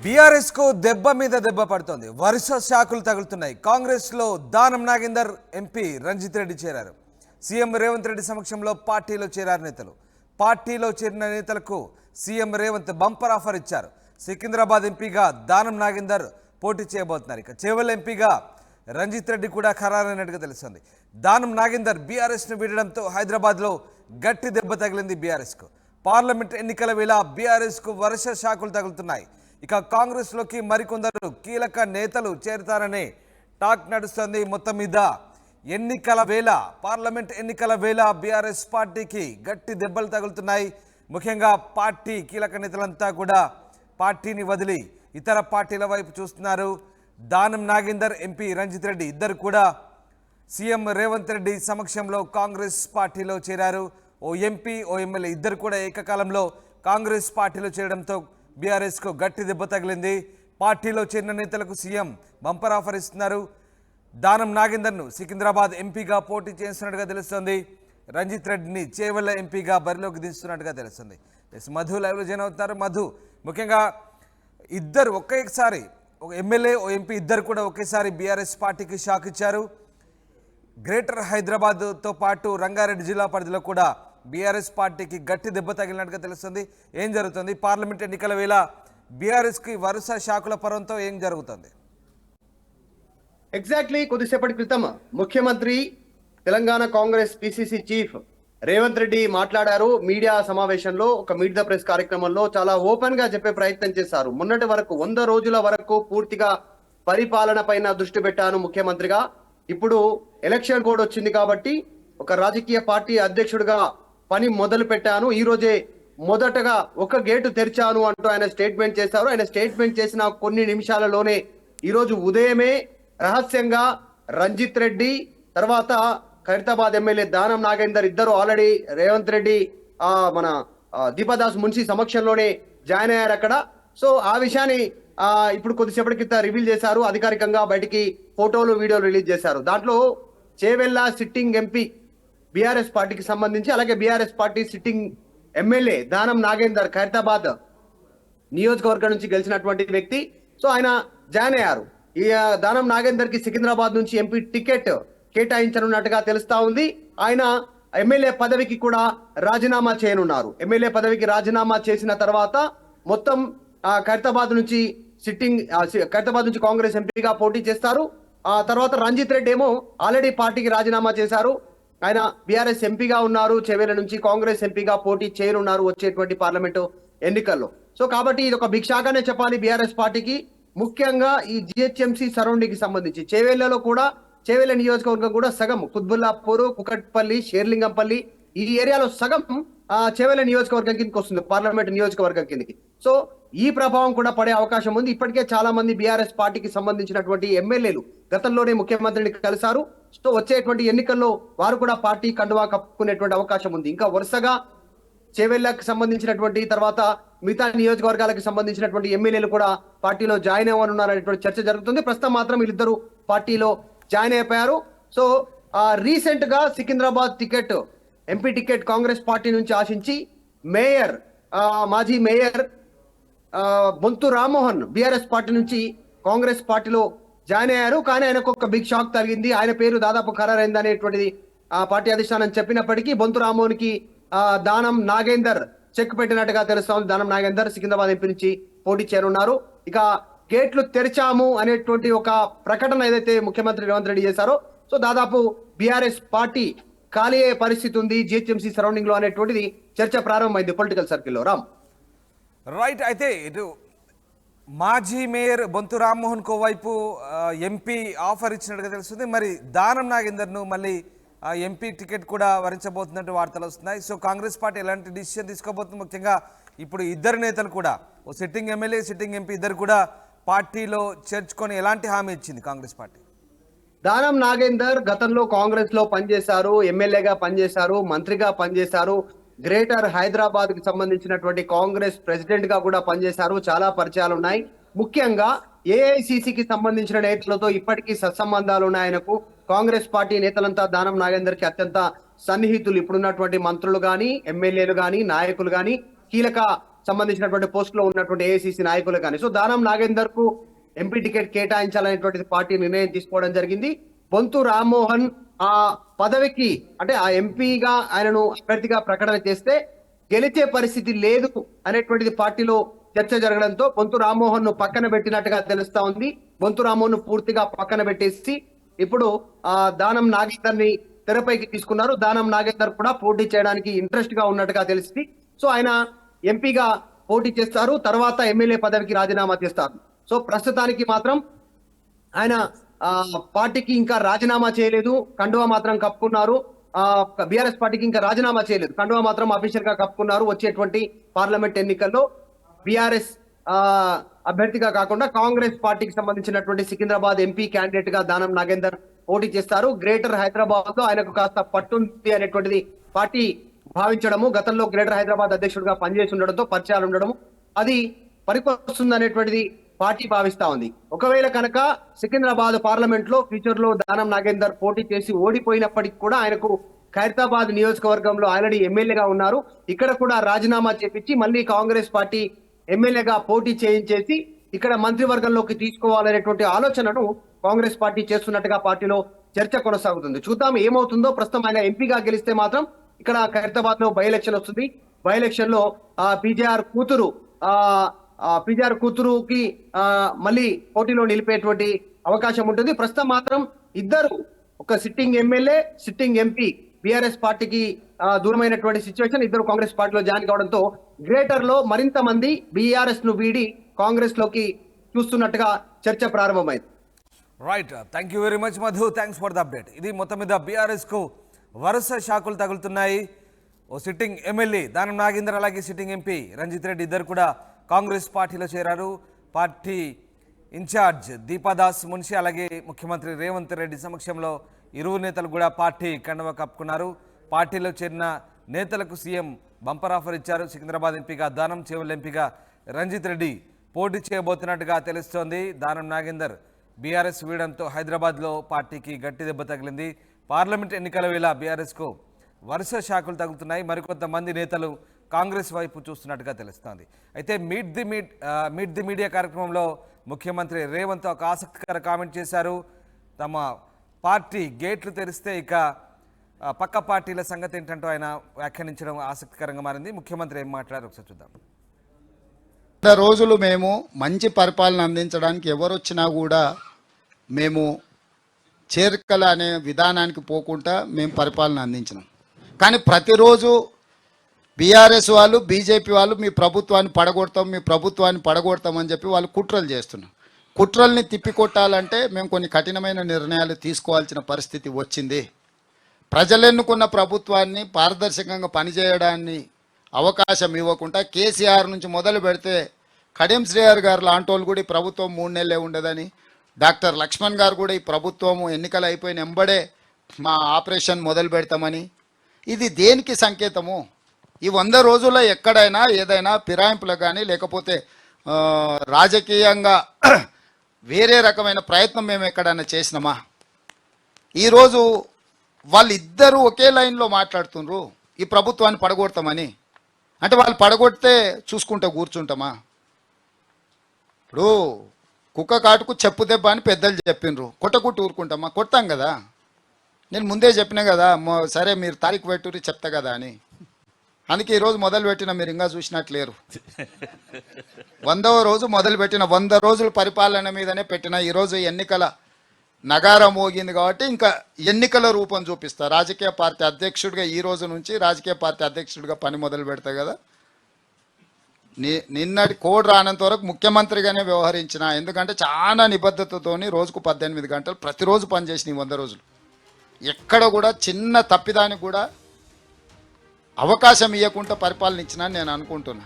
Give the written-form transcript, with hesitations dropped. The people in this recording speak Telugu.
బీఆర్ఎస్ కు దెబ్బ మీద దెబ్బ పడుతోంది. వరుస షాకులు తగులుతున్నాయి. కాంగ్రెస్ లో దానం నాగేందర్ ఎంపీ రంజిత్ రెడ్డి చేరారు. సీఎం రేవంత్ రెడ్డి సమక్షంలో పార్టీలో చేరారు నేతలు. పార్టీలో చేరిన నేతలకు సీఎం రేవంత్ బంపర్ ఆఫర్ ఇచ్చారు. సికింద్రాబాద్ ఎంపీగా దానం నాగేందర్ పోటీ చేయబోతున్నారు. ఇక చేవెళ్ల ఎంపీగా రంజిత్ రెడ్డి కూడా ఖరారైనట్టుగా తెలుస్తుంది. దానం నాగేందర్ బీఆర్ఎస్ ను వీడడంతో హైదరాబాద్లో గట్టి దెబ్బ తగిలింది బీఆర్ఎస్ కు. పార్లమెంట్ ఎన్నికల వేళ బీఆర్ఎస్ కు వరుస షాకులు తగులుతున్నాయి. ఇక కాంగ్రెస్ లోకి మరికొందరు కీలక నేతలు చేరుతారనే టాక్ నడుస్తుంది. మొత్తం మీద ఎన్నికల వేళ, పార్లమెంట్ ఎన్నికల వేళ బీఆర్ఎస్ పార్టీకి గట్టి దెబ్బలు తగులుతున్నాయి. ముఖ్యంగా పార్టీ కీలక నేతలంతా కూడా పార్టీని వదిలి ఇతర పార్టీల వైపు చూస్తున్నారు. దానం నాగేందర్, ఎంపీ రంజిత్ రెడ్డి ఇద్దరు కూడా సీఎం రేవంత్ రెడ్డి సమక్షంలో కాంగ్రెస్ పార్టీలో చేరారు. ఓ ఎంపీ, ఓ ఎమ్మెల్యే ఇద్దరు కూడా ఏకకాలంలో కాంగ్రెస్ పార్టీలో చేరడంతో బీఆర్ఎస్కు గట్టి దెబ్బ తగిలింది. పార్టీలో చేరిన నేతలకు సీఎం బంపర్ ఆఫర్ ఇస్తున్నారు. దానం నాగేందర్ను సికింద్రాబాద్ ఎంపీగా పోటీ చేస్తున్నట్టుగా తెలుస్తుంది. రంజిత్ రెడ్డిని చేవెళ్ల ఎంపీగా బరిలోకి దిస్తున్నట్టుగా తెలుస్తుంది. మధు లైవ్లో జాయిన్ అవుతున్నారు. మధు, ముఖ్యంగా ఇద్దరు ఒకేసారి, ఒక ఎమ్మెల్యే, ఓ ఎంపీ ఇద్దరు కూడా ఒకేసారి బీఆర్ఎస్ పార్టీకి షాక్ ఇచ్చారు. గ్రేటర్ హైదరాబాద్తో పాటు రంగారెడ్డి జిల్లా పరిధిలో కూడా బీఆర్ఎస్ పార్టీకి గట్టి దెబ్బ తగిలినట్టుగా తెలుస్తుంది. ఏం జరుగుతుంది? పార్లమెంట్ ఎన్నికల వేళ బీఆర్ఎస్కి వరుస షాకుల పర్వంతో ఏం జరుగుతుంది? ఎగ్జాక్ట్లీ కొద్దిసేపటి క్రితం ముఖ్యమంత్రి, తెలంగాణ కాంగ్రెస్ పిసిసి చీఫ్ రేవంత్ రెడ్డి మాట్లాడారు. మీడియా సమావేశంలో, ఒక మీట్ ద ప్రెస్ కార్యక్రమంలో చాలా ఓపెన్ గా చెప్పే ప్రయత్నం చేశారు. మొన్నటి వరకు 100 రోజుల వరకు పూర్తిగా పరిపాలన పైన దృష్టి పెట్టాను ముఖ్యమంత్రిగా. ఇప్పుడు ఎలక్షన్ కోడ్ వచ్చింది కాబట్టి ఒక రాజకీయ పార్టీ అధ్యక్షుడిగా పని మొదలు పెట్టాను. ఈ రోజే మొదటగా ఒక గేటు తెరిచాను అంటూ ఆయన స్టేట్మెంట్ చేశారు. ఆయన స్టేట్మెంట్ చేసిన కొన్ని నిమిషాలలోనే ఈరోజు ఉదయమే రహస్యంగా రంజిత్ రెడ్డి, తర్వాత ఖైరతాబాద్ ఎమ్మెల్యే దానం నాగేందర్ ఇద్దరు ఆల్రెడీ రేవంత్ రెడ్డి మన దీపదాస్ మున్షి సమక్షంలోనే జాయిన్ అయ్యారు అక్కడ. సో ఆ విషయాన్ని ఇప్పుడు కొద్దిసేపటి క్రితం రివీల్ చేశారు. అధికారికంగా బయటికి ఫోటోలు, వీడియోలు రిలీజ్ చేశారు. దాంట్లో చేవెళ్ల సిట్టింగ్ ఎంపీ బీఆర్ఎస్ పార్టీకి సంబంధించి, అలాగే BRS party sitting MLA Danam Nagender Khairatabad నియోజకవర్గం నుంచి గెలిచినటువంటి వ్యక్తి. సో ఆయన జాయిన్ అయ్యారు. ఈ దానం నాగేందర్ కి సికింద్రాబాద్ నుంచి ఎంపీ టికెట్ కేటాయించనున్నట్టుగా తెలుస్తా ఉంది. ఆయన ఎమ్మెల్యే పదవికి కూడా రాజీనామా చేయనున్నారు. ఎమ్మెల్యే పదవికి రాజీనామా చేసిన తర్వాత మొత్తం ఖైరతాబాద్ నుంచి ఖైరతాబాద్ నుంచి కాంగ్రెస్ ఎంపీగా పోటీ చేస్తారు. ఆ తర్వాత రంజిత్ రెడ్డి ఏమో ఆల్రెడీ పార్టీకి రాజీనామా చేశారు. ఆయన బీఆర్ఎస్ ఎంపీగా ఉన్నారు. చేవెళ్ల నుంచి కాంగ్రెస్ ఎంపీగా పోటీ చేయనున్నారు వచ్చేటువంటి పార్లమెంటు ఎన్నికల్లో. సో కాబట్టి ఇది ఒక బిగ్ షాక్ అనే చెప్పాలి బీఆర్ఎస్ పార్టీకి. ముఖ్యంగా ఈ జిహెచ్ఎంసీ సరౌండింగ్ కి సంబంధించి చేవెళ్లలో కూడా, చేవెళ్ల నియోజకవర్గం కూడా సగం కుత్బుల్లాపూర్, కుకట్పల్లి, షేర్లింగంపల్లి ఈ ఏరియాలో సగం చేవెళ్ల నియోజకవర్గం కిందకి వస్తుంది, పార్లమెంట్ నియోజకవర్గం కిందకి. సో ఈ ప్రభావం కూడా పడే అవకాశం ఉంది. ఇప్పటికే చాలా మంది బీఆర్ఎస్ పార్టీకి సంబంధించినటువంటి ఎమ్మెల్యేలు గతంలోనే ముఖ్యమంత్రిని కలిశారు. సో వచ్చేటువంటి ఎన్నికల్లో వారు కూడా పార్టీ కండువా కప్పుకునేటువంటి అవకాశం ఉంది. ఇంకా వరుసగా చేవెళ్లకు సంబంధించినటువంటి, తర్వాత మిగతా నియోజకవర్గాలకు సంబంధించినటువంటి ఎమ్మెల్యేలు కూడా పార్టీలో జాయిన్ అవ్వనున్నారనేటువంటి చర్చ జరుగుతుంది. ప్రస్తుతం మాత్రం వీళ్ళిద్దరూ పార్టీలో జాయిన్ అయిపోయారు. సో రీసెంట్ గా Secunderabad ticket, MP ticket Congress party నుంచి ఆశించి మేయర్, మాజీ mayor Bontu Rammohan BRS party నుంచి కాంగ్రెస్ పార్టీలో జాయిన్ అయ్యారు. కానీ ఆయనకు ఒక బిగ్ షాక్ తగిలింది. ఆయన పేరు దాదాపు ఖరారైంది అనేటువంటిది పార్టీ అధిష్టానం చెప్పినప్పటికీ బొంతు రామ్మోహన్ కి దానం నాగేందర్ చెక్ పెట్టినట్టుగా తెలుస్తోంది. దానం నాగేందర్ సికింద్రాబాద్ ఎంపీ నుంచి పోటీ చేరున్నారు. ఇక గేట్లు తెరిచాము అనేటువంటి ఒక ప్రకటన ఏదైతే ముఖ్యమంత్రి రేవంత్ రెడ్డి చేశారో, సో దాదాపు బీఆర్ఎస్ పార్టీ ఖాళీ అయ్యే పరిస్థితి ఉంది జిహెచ్ఎంసీ సరౌండింగ్ లో అనేటువంటిది చర్చ ప్రారంభమైంది పొలిటికల్ సర్కిల్లో. రామ్, రైట్. అయితే ఇటు మాజీ మేయర్ బొంతు రామ్మోహన్ కోవైపు ఎంపీ ఆఫర్ ఇచ్చినట్టుగా తెలుస్తుంది. మరి దానం నాగేందర్ను మళ్ళీ ఎంపీ టికెట్ కూడా వరించబోతున్నట్టు వార్తలు వస్తున్నాయి. సో కాంగ్రెస్ పార్టీ ఎలాంటి డిసిషన్ తీసుకోబోతుంది? ముఖ్యంగా ఇప్పుడు ఇద్దరు నేతలు కూడా, ఓ సిట్టింగ్ ఎమ్మెల్యే, సిట్టింగ్ ఎంపీ ఇద్దరు కూడా పార్టీలో చేర్చుకొని ఎలాంటి హామీ ఇచ్చింది కాంగ్రెస్ పార్టీ? దానం నాగేందర్ గతంలో కాంగ్రెస్ లో పనిచేశారు, ఎమ్మెల్యేగా పనిచేశారు, మంత్రిగా పనిచేశారు, గ్రేటర్ హైదరాబాద్ కి సంబంధించినటువంటి కాంగ్రెస్ ప్రెసిడెంట్ గా కూడా పనిచేశారు. చాలా పరిచయాలు ఉన్నాయి. ముఖ్యంగా ఏఐసిసికి సంబంధించిన నేతలతో ఇప్పటికీ సత్సంబంధాలు ఉన్నాయి ఆయనకు. కాంగ్రెస్ పార్టీ నేతలంతా దానం నాగేందర్ కి అత్యంత సన్నిహితులు. ఇప్పుడున్నటువంటి మంత్రులు గాని, ఎమ్మెల్యేలు గాని, నాయకులు గాని, కీలక సంబంధించినటువంటి పోస్ట్ లో ఉన్నటువంటి ఏఐసిసి నాయకులు కానీ. సో దానం నాగేందర్ కు ఎంపీ టికెట్ కేటాయించాలనేటువంటిది పార్టీ నిర్ణయం తీసుకోవడం జరిగింది. బొంతు రామ్మోహన్ ఆ పదవికి అంటే ఆ ఎంపీగా ఆయనను అభ్యర్థిగా ప్రకటన చేస్తే గెలిచే పరిస్థితి లేదు అనేటువంటిది పార్టీలో చర్చ జరగడంతో బొంతు రామ్మోహన్ ను పక్కన పెట్టినట్టుగా తెలుస్తా ఉంది. బొంతు రామ్మోహన్ ను పూర్తిగా పక్కన పెట్టేసి ఇప్పుడు దానం నాగేందర్ ని తెరపైకి తీసుకున్నారు. దానం నాగేందర్ కూడా పోటీ చేయడానికి ఇంట్రెస్ట్ గా ఉన్నట్టుగా తెలిసింది. సో ఆయన ఎంపీగా పోటీ చేస్తారు, తర్వాత ఎమ్మెల్యే పదవికి రాజీనామా చేస్తారు. సో ప్రస్తుతానికి మాత్రం ఆయన పార్టీకి ఇంకా రాజీనామా చేయలేదు, కండువా మాత్రం కప్పుకున్నారు. బీఆర్ఎస్ పార్టీకి ఇంకా రాజీనామా చేయలేదు, కండువా మాత్రం అఫీషియల్ గా కప్పుకున్నారు. వచ్చేటువంటి పార్లమెంట్ ఎన్నికల్లో బీఆర్ఎస్ అభ్యర్థిగా కాకుండా కాంగ్రెస్ పార్టీకి సంబంధించినటువంటి సికింద్రాబాద్ ఎంపీ క్యాండిడేట్ గా దానం నాగేందర్ పోటీ చేస్తారు. గ్రేటర్ హైదరాబాద్ లో ఆయనకు కాస్త పట్టుంది అనేటువంటిది పార్టీ భావించడము, గతంలో గ్రేటర్ హైదరాబాద్ అధ్యక్షుడిగా పనిచేసి ఉండడంతో పరిచయాలు ఉండడము అది పనికొస్తుంది అనేటువంటిది పార్టీ భావిస్తా ఉంది. ఒకవేళ కనుక సికింద్రాబాద్ పార్లమెంట్ లో ఫ్యూచర్ లో దానం నాగేందర్ పోటీ చేసి ఓడిపోయినప్పటికీ కూడా ఆయనకు ఖైరతాబాద్ నియోజకవర్గంలో ఆల్రెడీ ఎమ్మెల్యేగా ఉన్నారు. ఇక్కడ కూడా రాజీనామా చేపించి మళ్ళీ కాంగ్రెస్ పార్టీ ఎమ్మెల్యేగా పోటీ చేయించేసి ఇక్కడ మంత్రివర్గంలోకి తీసుకోవాలనేటువంటి ఆలోచనను కాంగ్రెస్ పార్టీ చేస్తున్నట్టుగా పార్టీలో చర్చ కొనసాగుతుంది. చూద్దాం ఏమవుతుందో. ప్రస్తుతం ఆయన ఎంపీగా గెలిస్తే మాత్రం ఇక్కడ ఖైరతాబాద్ లో బై ఎలక్షన్ వస్తుంది. బై ఎలక్షన్ లో పీజేఆర్ కూతురుకి మళ్ళీ పోటీలో నిలిపేటువంటి అవకాశం ఉంటుంది. ప్రస్తుతం మాత్రం ఇద్దరు, ఒక sitting MLA, sitting MP BRS పార్టీకి దూరమైనటువంటి సిచ్యువేషన్. ఇద్దరు కాంగ్రెస్ పార్టీలో జాయిన్ కావడంతో గ్రేటర్ లో మరింత మంది బీఆర్ఎస్ ను వీడి కాంగ్రెస్ లోకి చూస్తున్నట్టుగా చర్చ ప్రారంభమైంది. Right, thank you very much Madhu, thanks for the update. ఇది మొత్తం మీద బీఆర్ఎస్ కు వరుస షాకులు తగులుతున్నాయి. ఓ సిట్టింగ్ ఎమ్మెల్యే దానం నాగేందర్, అలాగే సిట్టింగ్ ఎంపీ రంజిత్ రెడ్డి ఇద్దరు కూడా కాంగ్రెస్ పార్టీలో చేరారు. పార్టీ ఇన్ఛార్జ్ దీపాదాస్ మున్షి అలాగే ముఖ్యమంత్రి రేవంత్ రెడ్డి సమక్షంలో ఇరువురు నేతలు కూడా పార్టీ కండువా కప్పుకున్నారు. పార్టీలో చేరిన నేతలకు సీఎం బంపర్ ఆఫర్ ఇచ్చారు. సికింద్రాబాద్ ఎంపీగా దానం, చేవల్ ఎంపీగా రంజిత్ రెడ్డి పోటీ చేయబోతున్నట్టుగా తెలుస్తోంది. దానం నాగేందర్ బీఆర్ఎస్ వీడంతో హైదరాబాద్లో పార్టీకి గట్టి దెబ్బ తగిలింది. పార్లమెంట్ ఎన్నికల వేళ బీఆర్ఎస్కు వరుస షాకులు తగులుతున్నాయి. మరికొంతమంది నేతలు కాంగ్రెస్ వైపు చూస్తున్నట్టుగా తెలుస్తోంది. అయితే మీట్ ది మీడియా కార్యక్రమంలో ముఖ్యమంత్రి రేవంత్ ఒక ఆసక్తికర కామెంట్ చేశారు. తమ పార్టీ గేట్లు తెరిస్తే ఇక పక్క పార్టీల సంగతి ఏంటంటూ ఆయన వ్యాఖ్యానించడం ఆసక్తికరంగా మారింది. ముఖ్యమంత్రి ఏం మాట్లాడారు ఒకసారి చూద్దాం. రోజులు మేము మంచి పరిపాలన అందించడానికి ఎవరొచ్చినా కూడా మేము చేరికల అనే విధానానికి పోకుండా మేము పరిపాలన అందించినాం. కానీ ప్రతిరోజు బీఆర్ఎస్ వాళ్ళు, బీజేపీ వాళ్ళు మీ ప్రభుత్వాన్ని పడగొడతాం అని చెప్పి వాళ్ళు కుట్రలు చేస్తున్నారు. కుట్రల్ని తిప్పికొట్టాలంటే మేము కొన్ని కఠినమైన నిర్ణయాలు తీసుకోవాల్సిన పరిస్థితి వచ్చింది. ప్రజలెన్నుకున్న ప్రభుత్వాన్ని పారదర్శకంగా పనిచేయడాన్ని అవకాశం ఇవ్వకుండా కేసీఆర్ నుంచి మొదలు పెడితే కడియం శ్రీహరి గారు లాంటి వాళ్ళు కూడా ఈ ప్రభుత్వం 3 నెలలే ఉండదని, డాక్టర్ లక్ష్మణ్ గారు కూడా ఈ ప్రభుత్వము ఎన్నికలు అయిపోయిన ఎంబడే మా ఆపరేషన్ మొదలు పెడతామని, ఇది దేనికి సంకేతము? ఈ 100 రోజుల్లో ఎక్కడైనా ఏదైనా ఫిరాయింపులకు కానీ లేకపోతే రాజకీయంగా వేరే రకమైన ప్రయత్నం మేము ఎక్కడైనా చేసినామా? ఈరోజు వాళ్ళిద్దరూ ఒకే లైన్లో మాట్లాడుతున్నారు ఈ ప్రభుత్వాన్ని పడగొడతామని. అంటే వాళ్ళు పడగొడితే చూసుకుంటూ కూర్చుంటామా? ఇప్పుడు కుక్క కాటుకు చెప్పు దెబ్బ అని పెద్దలు చెప్పిండ్రు, కొట్టకుట్టు ఊరుకుంటామా? కొడతాం కదా. నేను ముందే చెప్పినా కదా, సరే మీరు తారీఖు పెట్టుర్రి చెప్తా కదా అని. అందుకే ఈరోజు మొదలు పెట్టిన, మీరు ఇంకా చూసినట్లేరు. 100వ రోజు మొదలు పెట్టిన, 100 రోజుల పరిపాలన మీదనే పెట్టిన. ఈరోజు ఎన్నికల నగారం మోగింది కాబట్టి ఇంకా ఎన్నికల రూపం చూపిస్తా. రాజకీయ పార్టీ అధ్యక్షుడిగా ఈ రోజు నుంచి రాజకీయ పార్టీ అధ్యక్షుడిగా పని మొదలు పెడతా కదా. నిన్నటి కోడ్ రానంత వరకు ముఖ్యమంత్రిగానే వ్యవహరించిన. ఎందుకంటే చాలా నిబద్ధతతోని రోజుకు 18 గంటలు ప్రతిరోజు పనిచేసిన ఈ 100 రోజులు. ఎక్కడ కూడా చిన్న తప్పిదానికి కూడా అవకాశం ఇవ్వకుండా పరిపాలన ఇచ్చినా నేను అనుకుంటున్నా.